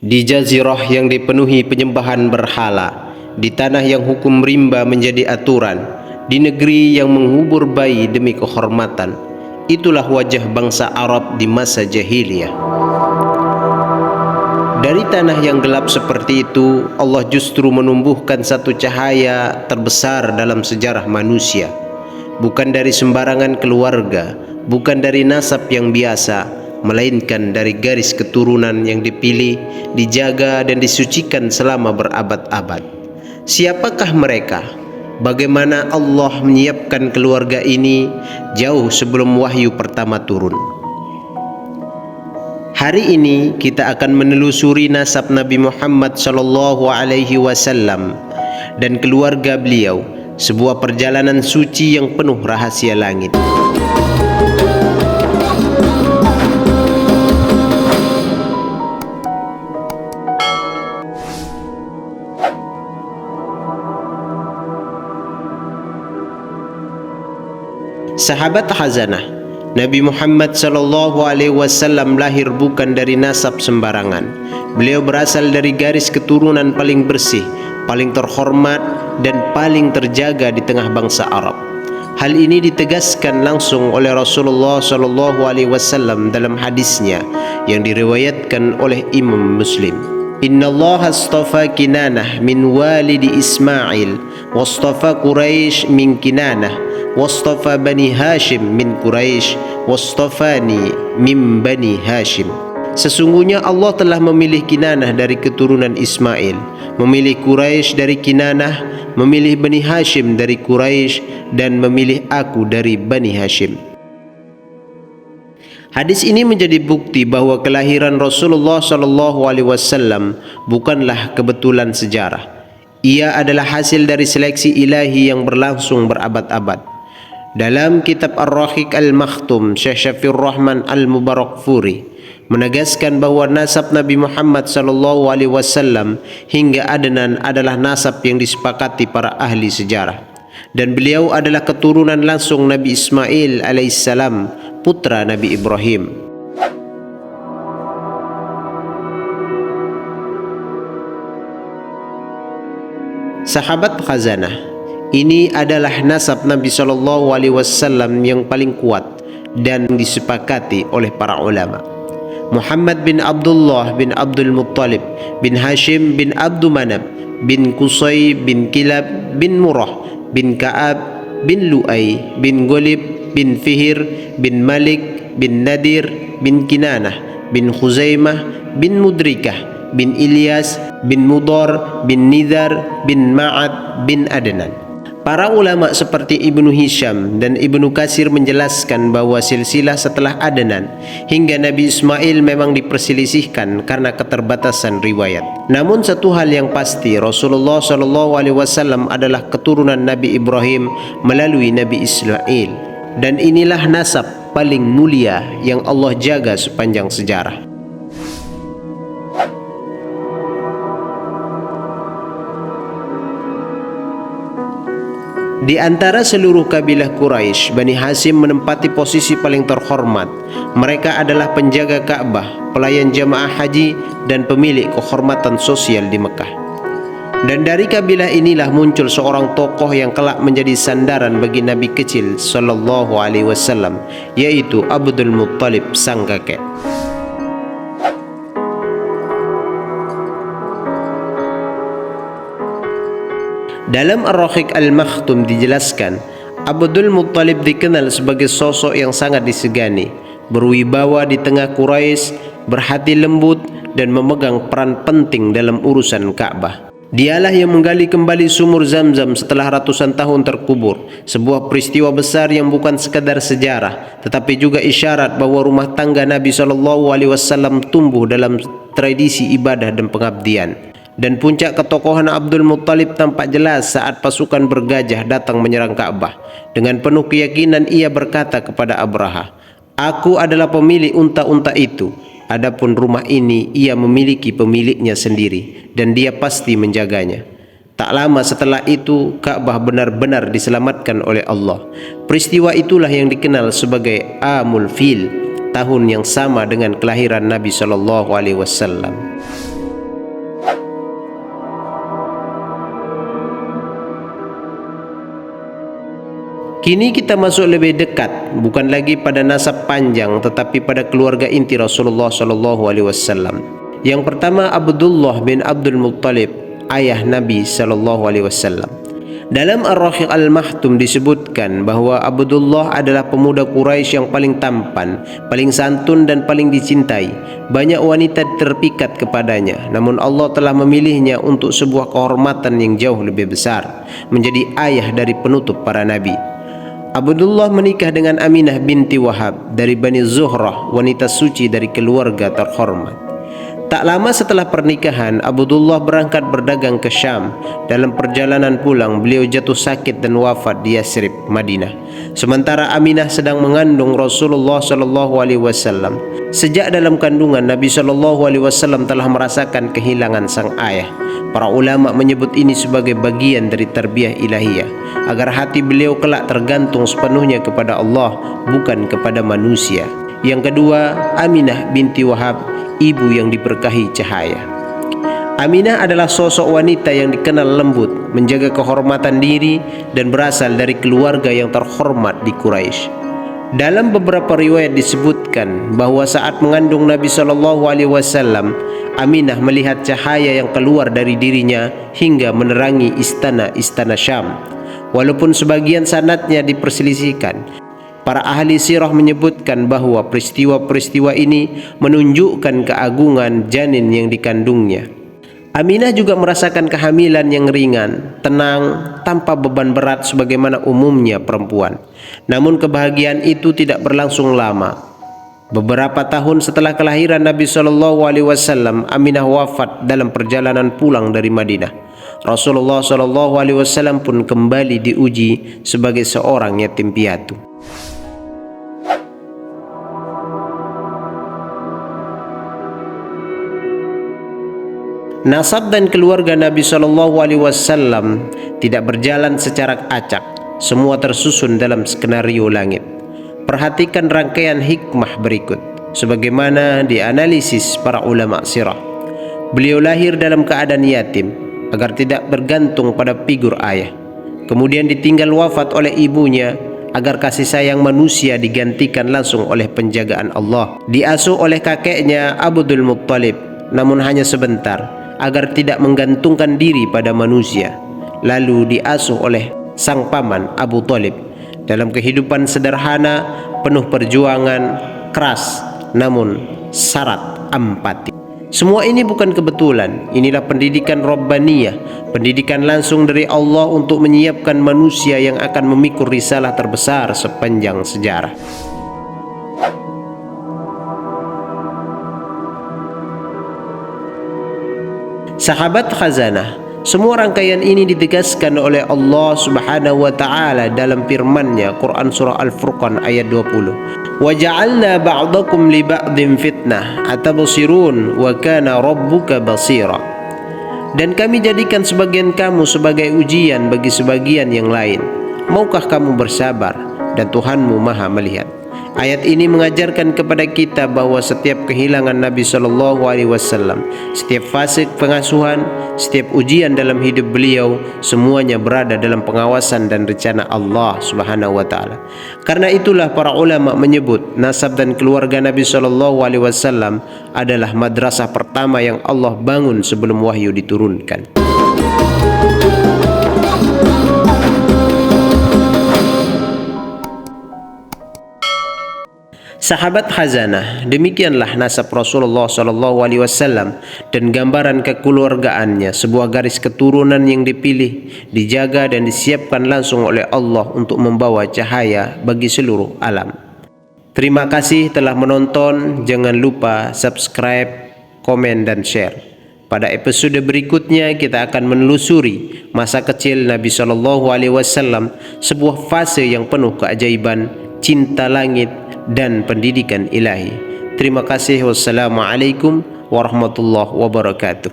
Di jazirah yang dipenuhi penyembahan berhala, di tanah yang hukum rimba menjadi aturan, di negeri yang mengubur bayi demi kehormatan, itulah wajah bangsa Arab di masa jahiliyah. Dari tanah yang gelap seperti itu, Allah justru menumbuhkan satu cahaya terbesar dalam sejarah manusia. Bukan dari sembarangan keluarga, bukan dari nasab yang biasa, melainkan dari garis keturunan yang dipilih, dijaga dan disucikan selama berabad-abad. Siapakah mereka? Bagaimana Allah menyiapkan keluarga ini jauh sebelum wahyu pertama turun? Hari ini kita akan menelusuri nasab Nabi Muhammad SAW dan keluarga beliau, sebuah perjalanan suci yang penuh rahasia langit. Sahabat Khazanah, Nabi Muhammad SAW lahir bukan dari nasab sembarangan. Beliau berasal dari garis keturunan paling bersih, paling terhormat, dan paling terjaga di tengah bangsa Arab. Hal ini ditegaskan langsung oleh Rasulullah SAW dalam hadisnya yang diriwayatkan oleh Imam Muslim. Inna Allah astafa Kinanah min walidi Ismail, wastafa Quraisy min Kinanah, wastafa Bani Hashim min Quraisy, wastafani min Bani Hashim. Sesungguhnya Allah telah memilih Kinanah dari keturunan Ismail, memilih Quraisy dari Kinanah, memilih Bani Hashim dari Quraisy, dan memilih aku dari Bani Hashim. Hadis ini menjadi bukti bahwa kelahiran Rasulullah SAW bukanlah kebetulan sejarah. Ia adalah hasil dari seleksi ilahi yang berlangsung berabad-abad. Dalam kitab Ar-Rahiq Al-Makhtum, Syekh Syafir Rahman Al-Mubarakfuri menegaskan bahwa nasab Nabi Muhammad SAW hingga Adnan adalah nasab yang disepakati para ahli sejarah, dan beliau adalah keturunan langsung Nabi Ismail alaihissalam, putra Nabi Ibrahim. Sahabat Khazanah, ini adalah nasab Nabi SAW yang paling kuat dan disepakati oleh para ulama. Muhammad bin Abdullah bin Abdul Muttalib bin Hashim bin Abdu Manab bin Qusay bin Kilab bin Murrah bin Ka'ab bin Lu'ay bin Ghalib bin Fihir bin Malik bin Nadir bin Kinanah bin Khuzaimah bin Mudrikah bin Ilyas bin Mudar bin Nidar bin Ma'ad bin Adnan. Para ulama seperti Ibnu Hisham dan Ibnu Katsir menjelaskan bahwa silsilah setelah Adnan hingga Nabi Ismail memang diperselisihkan karena keterbatasan riwayat. Namun satu hal yang pasti, Rasulullah SAW adalah keturunan Nabi Ibrahim melalui Nabi Ismail, dan inilah nasab paling mulia yang Allah jaga sepanjang sejarah. Di antara seluruh kabilah Quraisy, Bani Hashim menempati posisi paling terhormat. Mereka adalah penjaga Ka'bah, pelayan jamaah haji, dan pemilik kehormatan sosial di Mekah. Dan dari kabilah inilah muncul seorang tokoh yang kelak menjadi sandaran bagi Nabi kecil SAW, yaitu Abdul Muttalib, sang kakek. Dalam Ar-Rahiq Al-Makhtum dijelaskan, Abdul Muttalib dikenal sebagai sosok yang sangat disegani, berwibawa di tengah Quraisy, berhati lembut, dan memegang peran penting dalam urusan Ka'bah. Dialah yang menggali kembali sumur Zamzam setelah ratusan tahun terkubur, sebuah peristiwa besar yang bukan sekadar sejarah, tetapi juga isyarat bahwa rumah tangga Nabi SAW tumbuh dalam tradisi ibadah dan pengabdian. Dan puncak ketokohan Abdul Muttalib tampak jelas saat pasukan bergajah datang menyerang Ka'bah. Dengan penuh keyakinan ia berkata kepada Abraha, "Aku adalah pemilik unta-unta itu. Adapun rumah ini ia memiliki pemiliknya sendiri dan dia pasti menjaganya." Tak lama setelah itu Ka'bah benar-benar diselamatkan oleh Allah. Peristiwa itulah yang dikenal sebagai Amul Fil, tahun yang sama dengan kelahiran Nabi SAW. Kini kita masuk lebih dekat, bukan lagi pada nasab panjang, tetapi pada keluarga inti Rasulullah SAW. Yang pertama, Abdullah bin Abdul Muttalib, ayah Nabi SAW. Dalam Ar-Rahiq Al-Mahtum disebutkan bahwa Abdullah adalah pemuda Quraisy yang paling tampan, paling santun dan paling dicintai. Banyak wanita terpikat kepadanya, namun Allah telah memilihnya untuk sebuah kehormatan yang jauh lebih besar, menjadi ayah dari penutup para nabi. Abdullah menikah dengan Aminah binti Wahab dari Bani Zuhrah, wanita suci dari keluarga terhormat. Tak lama setelah pernikahan, Abdullah berangkat berdagang ke Syam. Dalam perjalanan pulang, beliau jatuh sakit dan wafat di Yasrib, Madinah. Sementara Aminah sedang mengandung Rasulullah SAW. Sejak dalam kandungan, Nabi SAW telah merasakan kehilangan sang ayah. Para ulama menyebut ini sebagai bagian dari tarbiyah ilahiyah, agar hati beliau kelak tergantung sepenuhnya kepada Allah, bukan kepada manusia. Yang kedua, Aminah binti Wahab, ibu yang diberkahi cahaya. Aminah adalah sosok wanita yang dikenal lembut, menjaga kehormatan diri, dan berasal dari keluarga yang terhormat di Quraisy. Dalam beberapa riwayat disebutkan bahwa saat mengandung Nabi SAW, Aminah melihat cahaya yang keluar dari dirinya hingga menerangi istana-istana Syam. Walaupun sebagian sanadnya diperselisihkan, para ahli sirah menyebutkan bahwa peristiwa-peristiwa ini menunjukkan keagungan janin yang dikandungnya. Aminah juga merasakan kehamilan yang ringan, tenang, tanpa beban berat sebagaimana umumnya perempuan. Namun kebahagiaan itu tidak berlangsung lama. Beberapa tahun setelah kelahiran Nabi SAW, Aminah wafat dalam perjalanan pulang dari Madinah. Rasulullah SAW pun kembali diuji sebagai seorang yatim piatu. Nasab dan keluarga Nabi SAW tidak berjalan secara acak. Semua tersusun dalam skenario langit. Perhatikan rangkaian hikmah berikut, sebagaimana dianalisis para ulama sirah. Beliau lahir dalam keadaan yatim, agar tidak bergantung pada figur ayah. Kemudian ditinggal wafat oleh ibunya, agar kasih sayang manusia digantikan langsung oleh penjagaan Allah. Diasuh oleh kakeknya Abdul Muttalib, namun hanya sebentar, agar tidak menggantungkan diri pada manusia. Lalu diasuh oleh sang paman Abu Thalib dalam kehidupan sederhana, penuh perjuangan, keras, namun syarat empati. Semua ini bukan kebetulan. Inilah pendidikan Rabbaniyah, pendidikan langsung dari Allah untuk menyiapkan manusia yang akan memikul risalah terbesar sepanjang sejarah. Sahabat khazanah, semua rangkaian ini ditegaskan oleh Allah Subhanahu wa taala dalam firman-Nya, Quran surah Al-Furqan ayat 20. Wa ja'alna ba'dakum li ba'din fitnah atabsirun wa kana rabbuka basira. Dan kami jadikan sebagian kamu sebagai ujian bagi sebagian yang lain. Maukah kamu bersabar? Dan Tuhanmu Maha melihat. Ayat ini mengajarkan kepada kita bahwa setiap kehilangan Nabi SAW, setiap fase pengasuhan, setiap ujian dalam hidup beliau, semuanya berada dalam pengawasan dan rencana Allah Subhanahu wa taala. Karena itulah para ulama menyebut nasab dan keluarga Nabi SAW adalah madrasah pertama yang Allah bangun sebelum wahyu diturunkan. Sahabat khazanah, demikianlah nasab Rasulullah SAW dan gambaran kekeluargaannya, sebuah garis keturunan yang dipilih, dijaga dan disiapkan langsung oleh Allah untuk membawa cahaya bagi seluruh alam. Terima kasih telah menonton. Jangan lupa subscribe, komen dan share. Pada episode berikutnya kita akan menelusuri masa kecil Nabi SAW, sebuah fase yang penuh keajaiban, cinta langit dan pendidikan ilahi. Terima kasih. Wassalamualaikum warahmatullahi wabarakatuh.